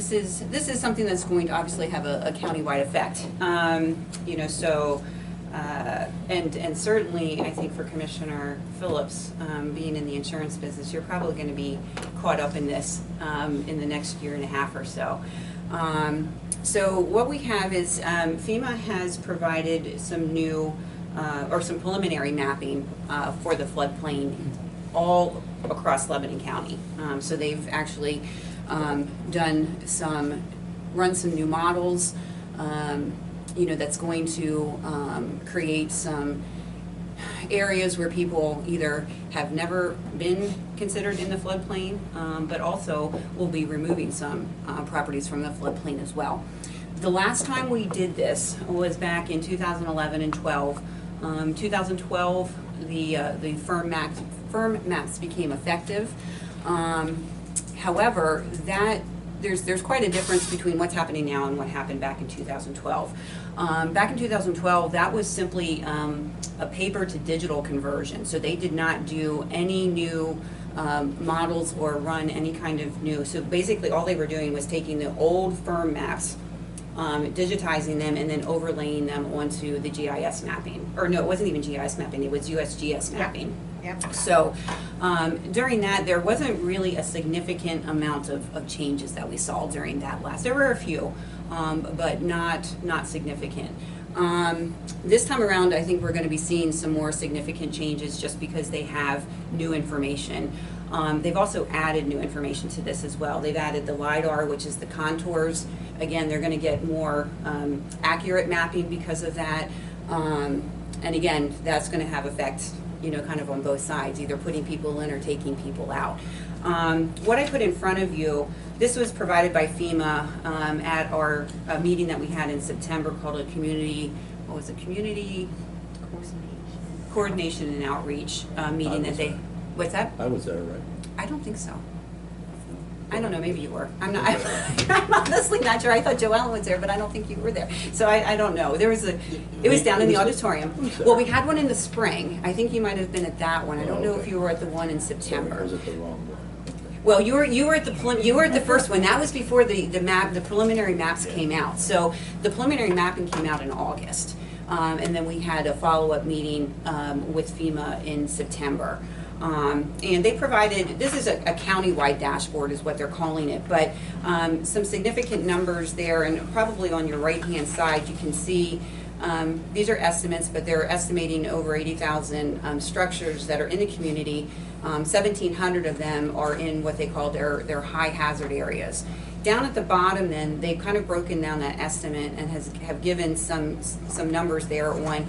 this is something that's going to obviously have a countywide effect. You know, so and certainly I think for Commissioner Phillips, being in the insurance business, you're probably going to be caught up in this in the next year and a half or so. So what we have is FEMA has provided some new or some preliminary mapping for the floodplain all across Lebanon County. So they've actually run some new models, you know, that's going to create some areas where people either have never been considered in the floodplain, but also will be removing some properties from the floodplain as well. The last time we did this was back in 2011 and 12. 2012, the firm maps became effective. However, there's quite a difference between what's happening now and what happened back in 2012. Back in 2012, that was simply a paper to digital conversion. So they did not do any new models or run any kind of new. So basically all they were doing was taking the old firm maps, digitizing them, and then overlaying them onto the GIS mapping. Or no, it wasn't even GIS mapping, it was USGS mapping. Yep. So during that, there wasn't really a significant amount of changes that we saw during that last. There were a few, but not significant. This time around, I think we're going to be seeing some more significant changes just because they have new information. They've also added new information to this as well. They've added the LIDAR, which is the contours. Again, they're going to get more accurate mapping because of that. And again, that's going to have effect, you know, kind of on both sides, either putting people in or taking people out. What I put in front of you, this was provided by FEMA at our meeting that we had in September called a community, what was it, community coordination and outreach meeting that they, what's that? I was there, right? I don't think so. I don't know, maybe you were. I'm honestly not sure. I thought Joellen was there, but I don't think you were there. So I don't know. There was it was down in the auditorium. Well, we had one in the spring. I think you might have been at that one. I don't know if you were at the one in September. So I was at the wrong one. Well, you were at the first one. That was before the preliminary maps came out. So the preliminary mapping came out in August, and then we had a follow-up meeting with FEMA in September. And they provided, this is a county-wide dashboard is what they're calling it, but some significant numbers there, and probably on your right-hand side you can see these are estimates, but they're estimating over 80,000 structures that are in the community. 1,700 of them are in what they call their high hazard areas. Down at the bottom then, they've kind of broken down that estimate and have given some numbers there on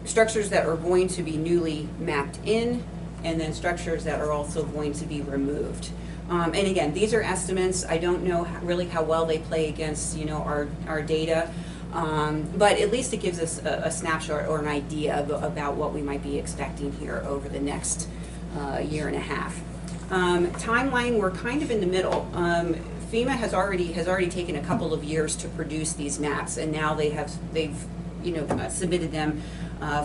structures that are going to be newly mapped in, and then structures that are also going to be removed. And again, these are estimates. I don't know really how well they play against, you know, our data, but at least it gives us a snapshot or an idea about what we might be expecting here over the next year and a half. Timeline, we're kind of in the middle. FEMA has already taken a couple of years to produce these maps, and now they've you know submitted them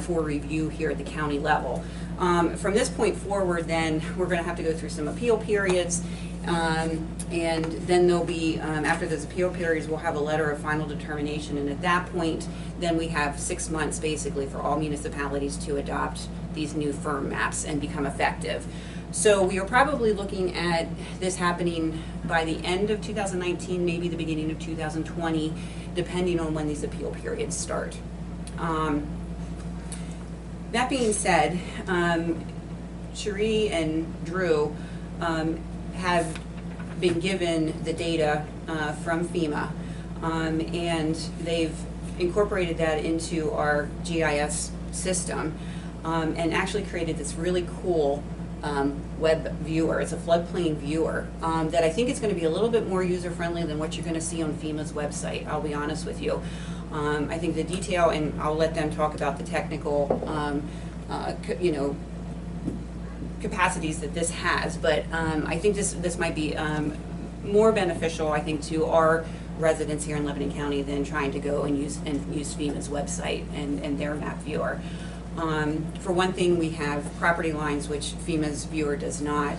for review here at the county level. From this point forward, then we're going to have to go through some appeal periods, and then there'll be after those appeal periods, we'll have a letter of final determination, and at that point, then we have 6 months basically for all municipalities to adopt these new firm maps and become effective. So we are probably looking at this happening by the end of 2019, maybe the beginning of 2020, depending on when these appeal periods start. That being said, Cherie and Drew have been given the data from FEMA, and they've incorporated that into our GIS system, and actually created this really cool web viewer. It's a floodplain viewer that I think is going to be a little bit more user-friendly than what you're going to see on FEMA's website, I'll be honest with you. I think the detail, and I'll let them talk about the technical you know, capacities that this has, but I think this might be more beneficial, I think, to our residents here in Lebanon County than trying to go and use FEMA's website and their map viewer. For one thing, we have property lines, which FEMA's viewer does not.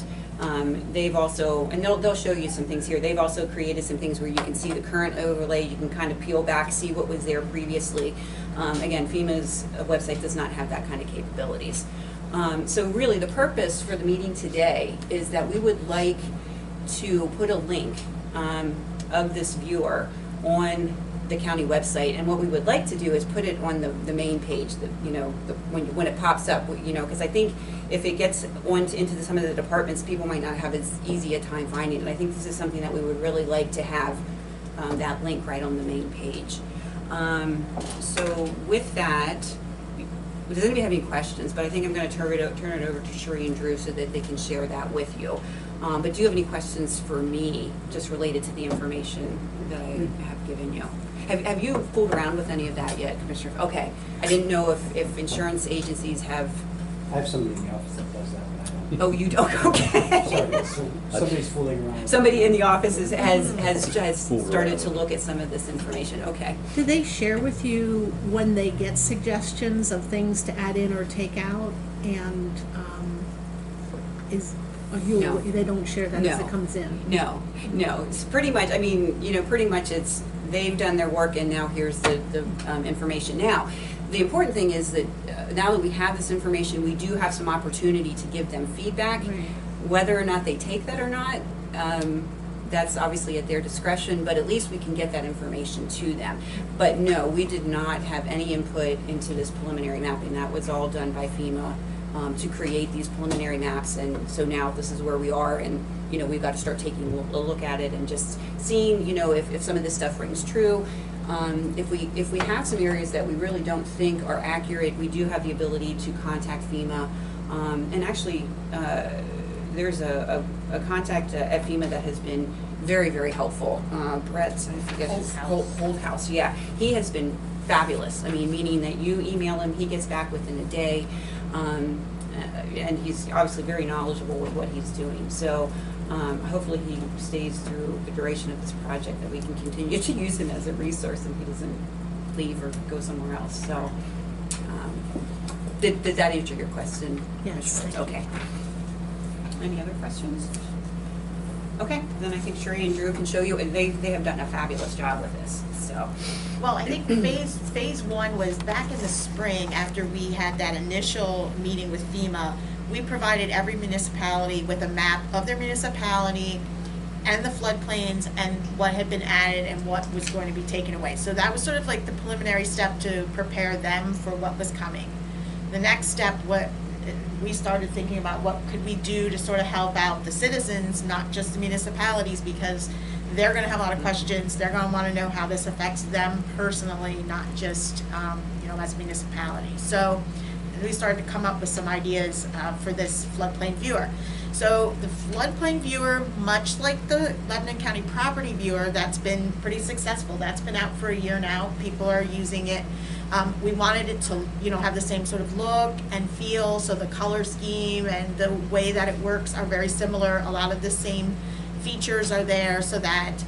They've also, and they'll show you some things here, they've also created some things where you can see the current overlay, you can kind of peel back, see what was there previously. Again, FEMA's website does not have that kind of capabilities. So really the purpose for the meeting today is that we would like to put a link of this viewer on the county website, and what we would like to do is put it on the main page, when it pops up, because I think if it gets into some of the departments, people might not have as easy a time finding it. I think this is something that we would really like to have that link right on the main page. So with that, does anybody have any questions? But I think I'm going to turn it over to Cherie and Drew so that they can share that with you. But do you have any questions for me just related to the information that I have given you? Have you fooled around with any of that yet, Commissioner? Okay. I didn't know if insurance agencies have... I have somebody in the office that does that, but I don't. Oh, you don't? Okay. Sorry, so somebody's fooling around. Somebody in the office has started to look at some of this information. Okay. Do they share with you when they get suggestions of things to add in or take out? And No. They don't share that as No. it comes in? No. It's pretty much, pretty much it's, they've done their work and now here's the information. Now, the important thing is that now that we have this information, we do have some opportunity to give them feedback. Right. Whether or not they take that or not, that's obviously at their discretion, but at least we can get that information to them. But no, we did not have any input into this preliminary mapping. That was all done by FEMA to create these preliminary maps, and so now this is where we are, and we've got to start taking a look at it and just seeing if some of this stuff rings true. If we have some areas that we really don't think are accurate, we do have the ability to contact FEMA. And actually, there's a contact at FEMA that has been very, very helpful. Brett, I forget his Holdhouse. Yeah, he has been fabulous. Meaning that you email him, he gets back within a day. And he's obviously very knowledgeable with what he's doing. So hopefully he stays through the duration of this project, that we can continue to use him as a resource and he doesn't leave or go somewhere else. So did that answer your question? Yes. Okay. Any other questions? Okay, then I think Cherie and Drew can show you, and they have done a fabulous job with this. So. Well, I think phase one was back in the spring after we had that initial meeting with FEMA. We provided every municipality with a map of their municipality and the floodplains and what had been added and what was going to be taken away. So that was sort of like the preliminary step to prepare them for what was coming. The next step, we started thinking about what could we do to sort of help out the citizens, not just the municipalities, because they're going to have a lot of questions. They're going to want to know how this affects them personally, not just as a municipality. So we started to come up with some ideas for this floodplain viewer. So the floodplain viewer, much like the Lebanon County property viewer, that's been pretty successful. That's been out for a year now. People are using it. We wanted it to, have the same sort of look and feel, so the color scheme and the way that it works are very similar. A lot of the same features are there, so that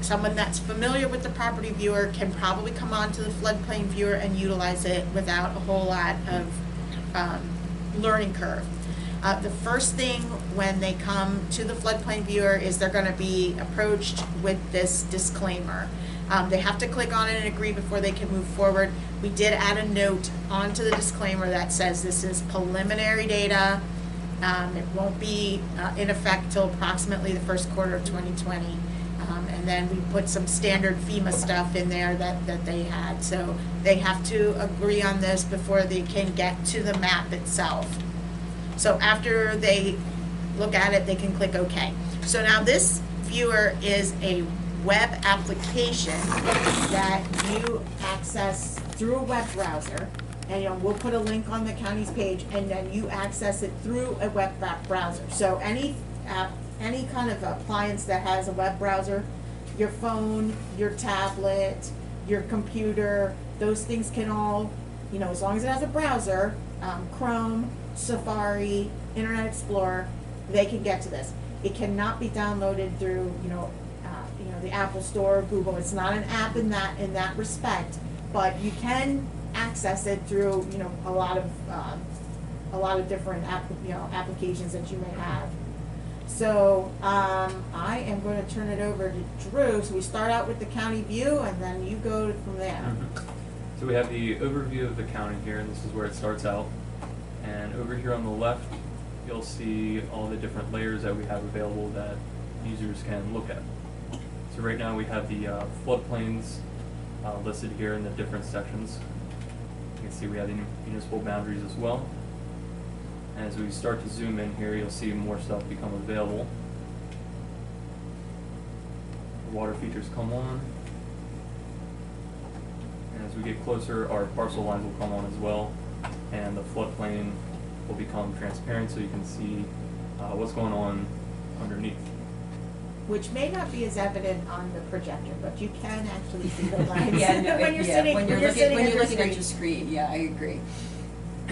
someone that's familiar with the property viewer can probably come onto the floodplain viewer and utilize it without a whole lot of learning curve. The first thing when they come to the floodplain viewer is they're going to be approached with this disclaimer. They have to click on it and agree before they can move forward. We did add a note onto the disclaimer that says this is preliminary data. It won't be in effect till approximately the first quarter of 2020. And then we put some standard FEMA stuff in there that they had. So they have to agree on this before they can get to the map itself. So after they look at it, they can click OK. So now this viewer is a web application that you access through a web browser, and we'll put a link on the county's page, and then you access it through a web browser. So any kind of appliance that has a web browser, your phone, your tablet, your computer, those things can all, as long as it has a browser, Chrome, Safari, Internet Explorer, they can get to this. It cannot be downloaded through, the Apple Store, Google. It's not an app in that respect, but you can access it through, a lot of different applications that you may have. So, I am gonna turn it over to Drew, so we start out with the county view, and then you go from there. So we have the overview of the county here, and this is where it starts out. And over here on the left, you'll see all the different layers that we have available that users can look at. So right now we have the floodplains listed here in the different sections. You can see we have the municipal boundaries as well. And as we start to zoom in here, you'll see more stuff become available. The water features come on. And as we get closer, our parcel lines will come on as well. And the floodplain will become transparent so you can see what's going on underneath. Which may not be as evident on the projector, but you can actually see the lines. Yeah, no, when you're yeah, sitting, when you're looking at your screen, yeah, I agree.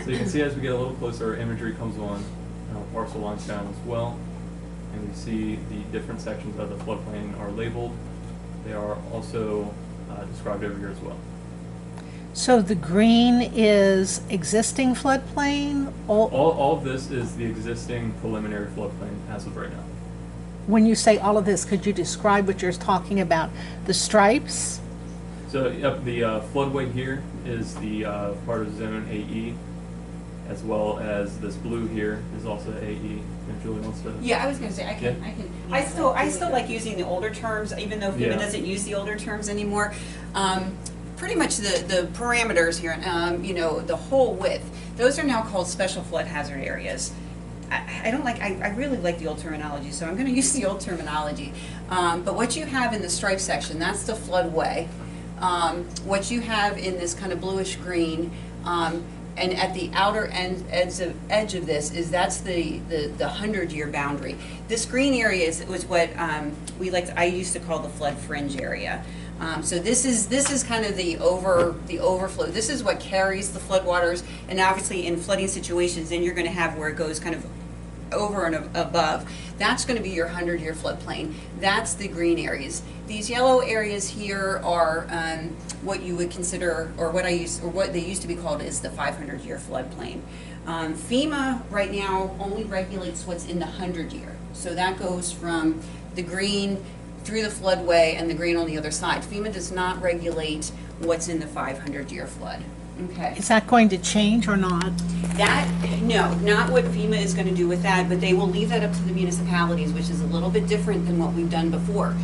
So you can see as we get a little closer, our imagery comes on, parcel lines down as well. And we see the different sections of the floodplain are labeled. They are also described over here as well. So the green is existing floodplain? All of this is the existing preliminary floodplain as of right now. When you say all of this, could you describe what you're talking about? The stripes? So yep, the floodway here is the part of zone AE, as well as this blue here is also AE. If Julie wants to. Yeah, I was gonna say, I still like using the older terms, even though FEMA Yeah. doesn't use the older terms anymore. Pretty much the parameters here, you know, the whole width, those are now called special flood hazard areas. I really like the old terminology, so I'm gonna use the old terminology. But what you have in the stripe section, that's the floodway. What you have in this kind of bluish green, and at the outer edge of this that's the 100-year boundary. This green area was what I used to call the flood fringe area. So this is kind of the overflow. This is what carries the floodwaters, and obviously in flooding situations, then you're going to have where it goes kind of over and above. That's going to be your 100-year floodplain. That's the green areas. These yellow areas here are what you would consider, or what they used to be called is the 500-year floodplain. FEMA right now only regulates what's in the 100-year. So that goes from the green through the floodway and the green on the other side. FEMA does not regulate what's in the 500-year flood. Okay. Is that going to change or not? No, not what FEMA is going to do with that, but they will leave that up to the municipalities, which is a little bit different than what we've done before.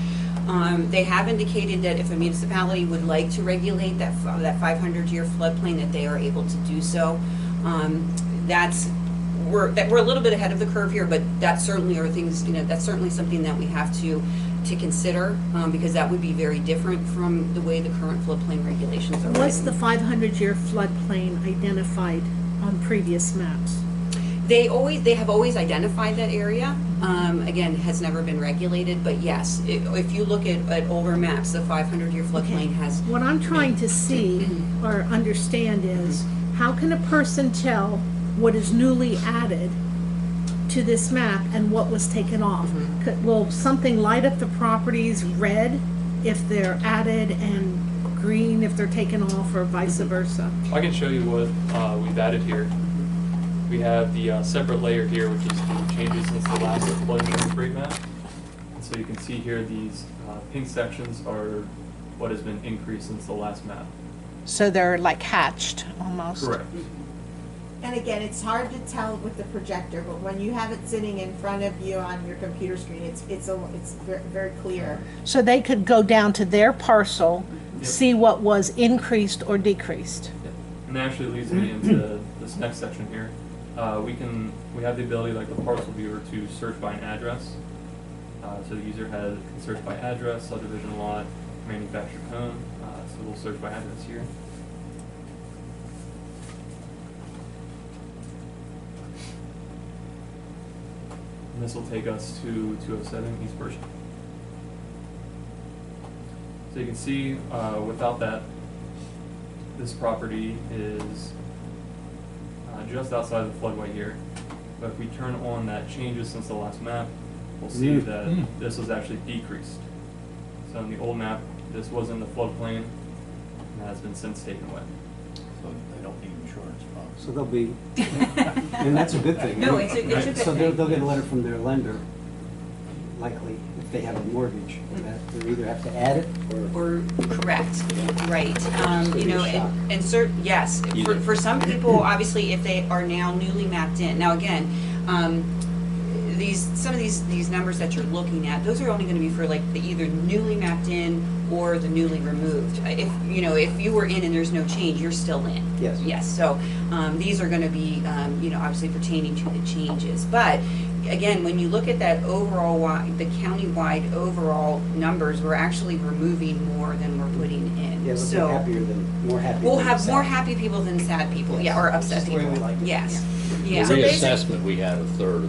They have indicated that if a municipality would like to regulate that 500-year floodplain, that they are able to do so. We're a little bit ahead of the curve here, but that certainly are things, you know, that's certainly something that we have to consider, because that would be very different from the way the current floodplain regulations are. Was the written. 500-year floodplain identified on previous maps? They have always identified that area. Again, it has never been regulated, but yes, if you look at older maps, the 500-year floodplain has. What I'm trying to see or understand is, how can a person tell what is newly added to this map and what was taken off? Will something light up the properties red if they're added and green if they're taken off, or vice versa? I can show you what we've added here. We have the separate layer here, which is the changes since the last flood insurance rate map. And so you can see here these pink sections are what has been increased since the last map. So they're like hatched almost? Correct. And again, it's hard to tell with the projector, but when you have it sitting in front of you on your computer screen, it's very, very clear. So they could go down to their parcel, Yep. see what was increased or decreased? And that actually leads me into this next section here. We have the ability, like the parcel viewer, to search by an address. So the user can search by address, subdivision lot, manufactured home. So we'll search by address here. And this will take us to 207 East First. So you can see without that, this property is just outside of the floodway here. But if we turn on that changes since the last map, we'll see that this was actually decreased. So in the old map, this was in the floodplain, and has been since taken away. So they don't need insurance, probably. So they'll be, and that's a good thing. No, it's a good So thing. they'll get a letter from their lender likely, if they have a mortgage, they either have to add it or. Or, correct, right. You know, Shock. yes, for some people, obviously, if they are now newly mapped in. Now, again, some of these numbers that you're looking at, those are only gonna be for like the either newly mapped in or the newly removed. If you were in and there's no change, you're still in. Yes. Yes, so, these are gonna be, obviously pertaining to the changes. But, again, when you look at that overall, the county-wide overall numbers, we're actually removing more than we're putting in. Yeah, So we'll be more happy. we'll than have more sad. happy people than sad people, Yes. yeah, or Which upset is the way people. we like it. Yes, The yeah. reassessment, we had a third.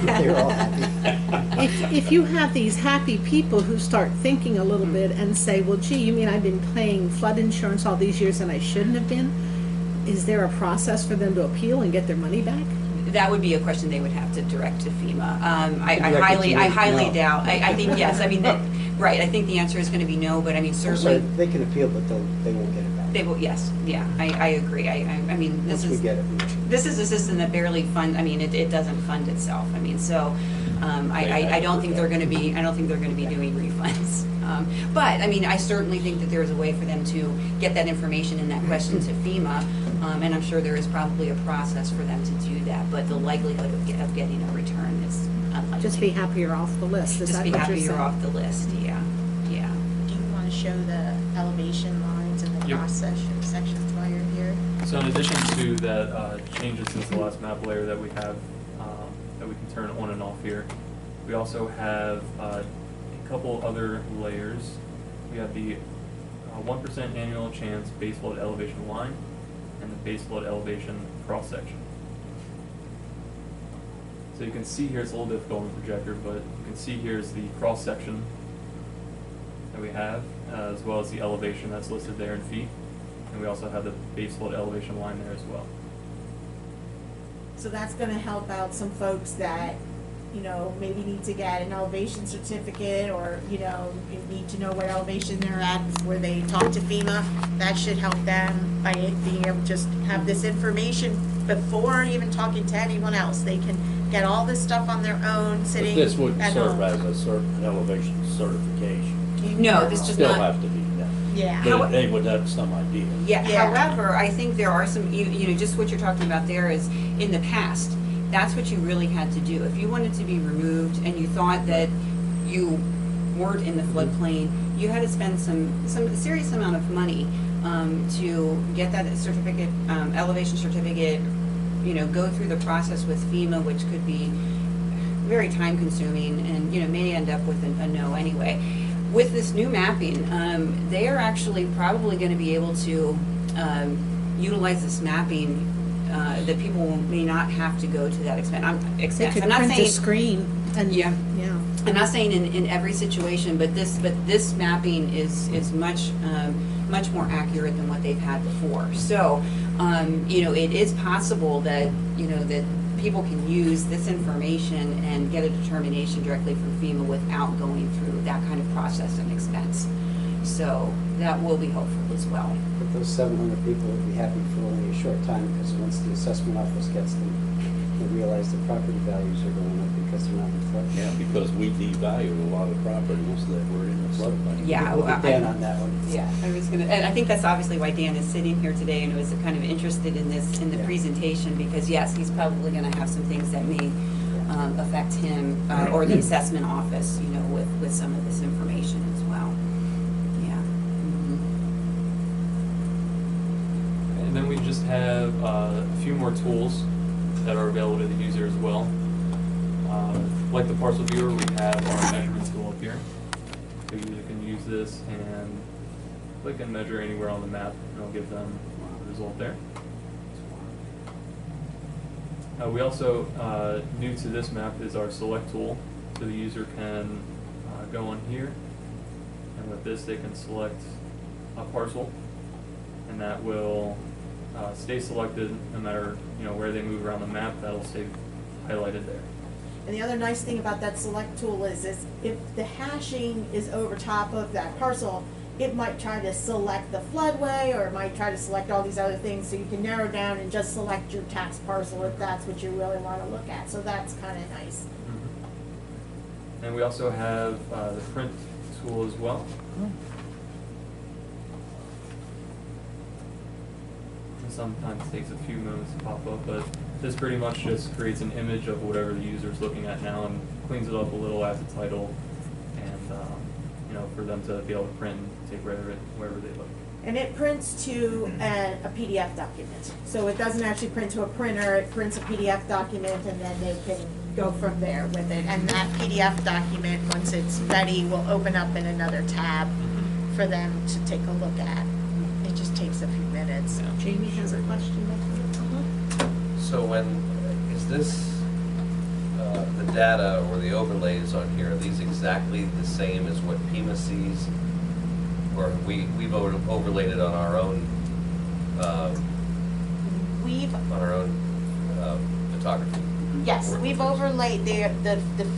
They're all happy. If you have these happy people who start thinking a little bit and say, well, gee, you mean I've been paying flood insurance all these years and I shouldn't have been? Is there a process for them to appeal and get their money back? That would be a question they would have to direct to FEMA. I Direct it highly, to I you? highly No. doubt, I think yes, I mean, right, I think the answer is gonna be no, but I mean, I'm sorry, certainly, they can appeal, but they won't get it back. they will, yes, yeah, I agree, I mean, this Once we is, get it. this is a system that barely it doesn't fund itself, I mean, so, I don't think they're gonna be doing refunds. But, I mean, I certainly think that there's a way for them to get that information and that question to FEMA, and I'm sure there is probably a process for them to do that, but the likelihood of getting a return is unlikely. Just be happy you're off the list, is Just that be what happy you're you're saying? off the list, yeah, yeah. Do you want to show the elevation lines and the Yep. cross sections while you're here? So in addition to that, changes since the last map layer that we have, that we can turn on and off here, we also have a couple other layers. We have the 1% annual chance base flood elevation line and the base flood elevation cross section. So you can see here, it's a little difficult on the projector, but you can see here is the cross section that we have, as well as the elevation that's listed there in feet. And we also have the base flood elevation line there as well. So that's gonna help out some folks that, maybe need to get an elevation certificate or, need to know what elevation they're at before they talk to FEMA. That should help them by being able to just have this information before even talking to anyone else. They can get all this stuff on their own, But sitting this wouldn't at serve home. as a certain elevation certification. No, this does Still not. have to be done. Yeah. But they would have some idea. Yeah, Yeah. however, I think there are some, just what you're talking about there is, in the past, that's what you really had to do. If you wanted to be removed and you thought that you weren't in the floodplain, you had to spend some serious amount of money to get that certificate, elevation certificate, go through the process with FEMA, which could be very time consuming and, may end up with a no anyway. With this new mapping, they are actually probably going to be able to utilize this mapping, that people may not have to go to that expense. They could I'm not print a saying, screen and, Yeah. yeah. I'm not saying in every situation, but this mapping is much more accurate than what they've had before. So, it is possible that, that people can use this information and get a determination directly from FEMA without going through that kind of process and expense. So that will be helpful as well. But those 700 people would be happy for only a short time, because once the assessment office gets them, they realize the property values are going up because they're not in flood. Yeah, because we devalued a lot of properties that were in the floodplain. Yeah, We'll get Dan on that one. Yeah, I was gonna, and I think that's obviously why Dan is sitting here today and was kind of interested in this, in the Yeah. presentation, because yes, he's probably gonna have some things that may affect him, or the assessment office, with some of this information as well. Yeah. And then we just have a few more tools that are available to the user as well. Like the parcel viewer, we have our measurement tool up here. The user can use this and click and measure anywhere on the map, and it'll give them the result there. We also, new to this map is our select tool. So the user can go on here, and with this they can select a parcel, and that will stay selected no matter where they move around the map. That'll stay highlighted there. And the other nice thing about that select tool is if the hashing is over top of that parcel, it might try to select the floodway, or it might try to select all these other things, so you can narrow down and just select your tax parcel if that's what you really want to look at. So that's kind of nice. And we also have the print tool as well. It sometimes takes a few moments to pop up, but this pretty much just creates an image of whatever the user is looking at now and cleans it up a little, adds a title, and for them to be able to print and take wherever they look. And it prints to a PDF document. So it doesn't actually print to a printer, it prints a PDF document and then they can go from there with it. And that PDF document, once it's ready, will open up in another tab for them to take a look at. It just takes a few minutes. Jamie has a question. So is this, the data or the overlays on here, are these exactly the same as what FEMA sees? Or we've overlaid it on our own, photography? Yes, we've overlaid the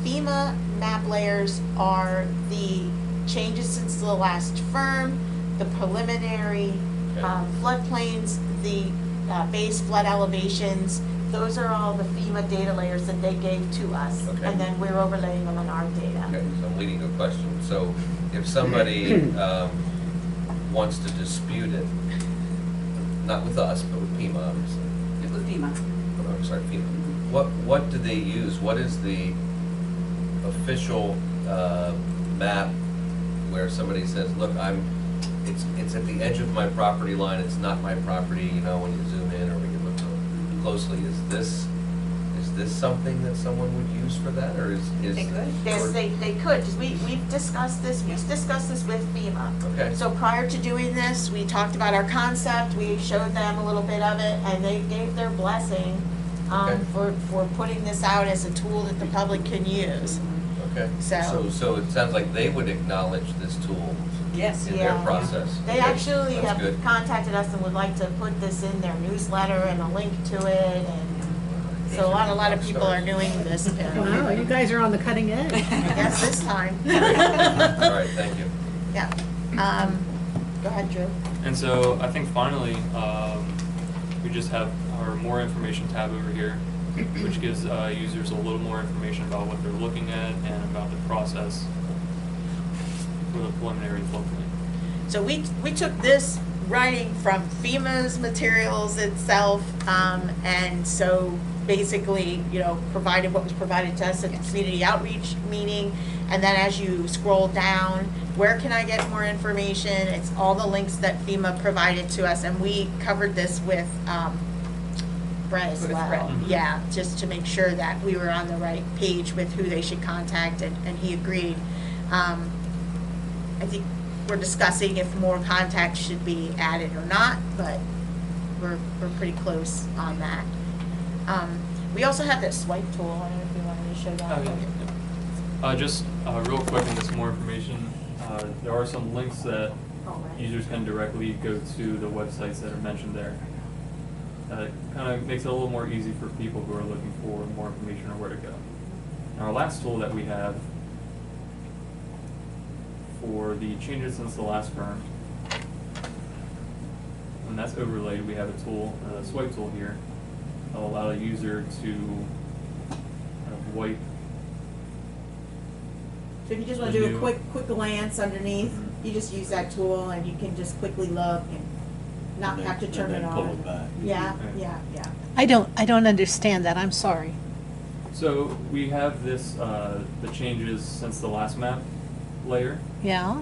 FEMA map layers are the changes since the last firm, the preliminary floodplains, the base flood elevations. Those are all the FEMA data layers that they gave to us. Okay. And then we're overlaying them on our data. Okay, so I'm leading to a question. So if somebody wants to dispute it, not with us, but with FEMA, obviously. With FEMA. Oh, I'm sorry, FEMA. What do they use? What is the official map where somebody says, look, it's at the edge of my property line, it's not my property, when you zoom in or when you look closely, is this something that someone would use for that, or is They could. Yes, they could, because we've discussed this with FEMA. Okay. So prior to doing this, we talked about our concept, we showed them a little bit of it, and they gave their blessing Okay. for putting this out as a tool that the public can use. Okay. So it sounds like they would acknowledge this tool Yes. in their process. They Okay, actually that's have good. contacted us and would like to put this in their newsletter and a link to it, and so a lot of people are doing this Wow, apparently. you guys are on the cutting edge. I guess this time. All right, thank you. Yeah. Go ahead, Drew. And so I think finally, we just have our more information tab over here, which gives users a little more information about what they're looking at and about the process for the preliminary floodplain. So we took this writing from FEMA's materials itself, and so basically, provided what was provided to us at the community outreach meeting, and then as you scroll down, where can I get more information? It's all the links that FEMA provided to us, and we covered this with Brett as With well. Brett. Yeah, just to make sure that we were on the right page with who they should contact, and he agreed. I think we're discussing if more contacts should be added or not, but we're pretty close on that. We also have this swipe tool. I don't know if you wanted to show that. Just real quick in this more information, there are some links that users can directly go to the websites that are mentioned there. It kind of makes it a little more easy for people who are looking for more information or where to go. And our last tool that we have for the changes since the last firm, when that's overlaid, we have a tool, a swipe tool here, that'll allow the user to kind of wipe. So if you just want to do a quick glance underneath, you just use that tool and you can just quickly look and not have to turn it on. Pull it back. Yeah. I don't understand that, I'm sorry. So we have this, the changes since the last map layer. Yeah?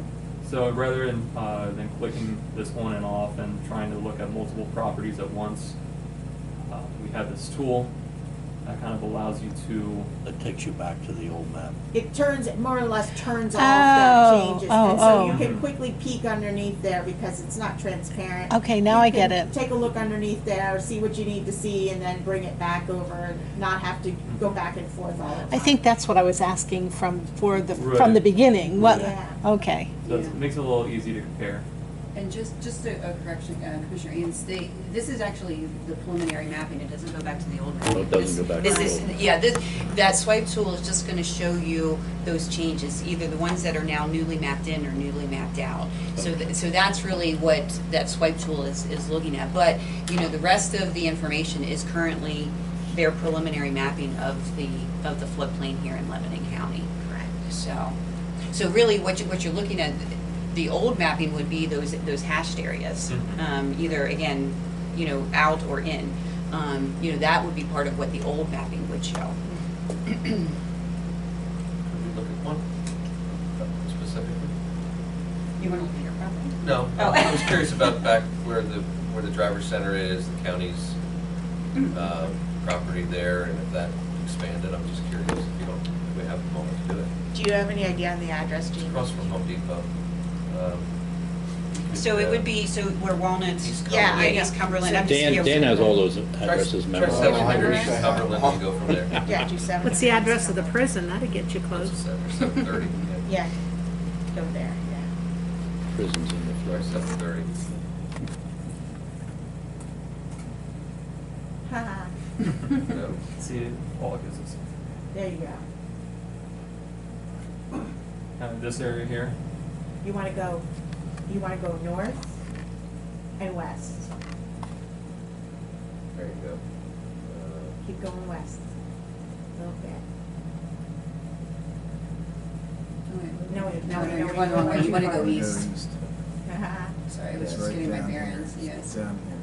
So rather than clicking this on and off and trying to look at multiple properties at once, we have this tool that kind of allows you to. That takes you back to the old map. It more or less turns off that changes. And so you oh. can quickly peek underneath there because it's not transparent. Okay, now You I get can it. Take a look underneath there, see what you need to see, and then bring it back over and not have to go back and forth all the time. I think that's what I was asking from the Right. beginning. What? Yeah. Okay. So it makes it a little easy to compare. And just a correction, Commissioner Eads, this is actually the preliminary mapping, it doesn't go back to the old mapping. No, it doesn't go back to the This old. is, yeah, that swipe tool is just gonna show you those changes, either the ones that are now newly mapped in or newly mapped out. So that's really what that swipe tool is looking at. But, the rest of the information is currently their preliminary mapping of the floodplain here in Lebanon County. Correct. So really what you're looking at, the old mapping would be those hashed areas. Either, again, you know, out or in. You know, that would be part of what the old mapping would show. Could we look at one specifically? You want to look at your property? No, Oh. I was curious about back where the driver's center is, the county's property there, and if that expanded. I'm just curious if you don't, if we have a moment to do it. Do you have any idea on the address, It's Jean? across from Home Depot. So it would be, so where Walnuts, East Yeah, I know. East Cumberland. I'm just, Dan, you know, Dan has all those Try addresses try memorized. 700 East Cumberland and go from there. Yeah, do 7. What's the address of the prison? That'd get you That's close. 730. Yeah, go there, yeah. Prisons in the Try flood. 730. Haha, No. See, August. there you go. This area here. You wanna go north and west. There you go. Keep going west. A little bit. No, you're going wrong way. You want to go east. Haha. Sorry, I was It's just right getting my down here. bearings, It's yes. down here.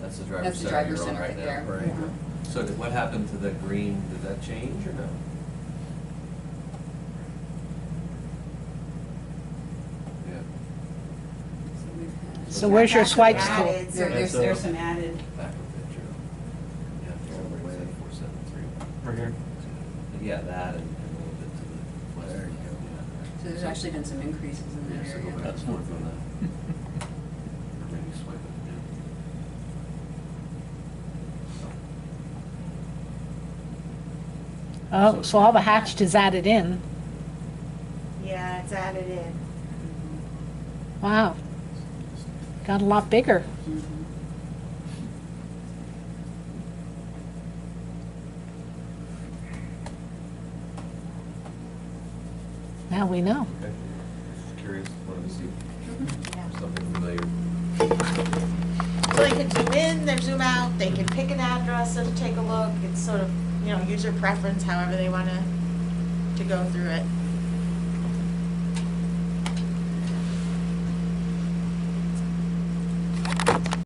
That's the driver's That's the center driver's you're on center right right now. there. Right. Yeah. So what happened to the green? Did that change or no? Yeah. So where's your swipe Added, school? so There's some added. Back of picture. Yeah, All the way. 473. Right here. Yeah, that and a little bit to the west. There you go. Yeah. So there's actually been some increases in Yeah, that so go area. back north on that. Or maybe swipe it again. Oh, so all the hatched is added in. yeah, it's added in. Wow. Got a lot bigger. Now we know. Okay. Just curious, wanted to see Yeah. something familiar. So they can zoom in, they zoom out, they can pick an address and take a look. It's sort of, you know, user preference, however they wanna to go through it.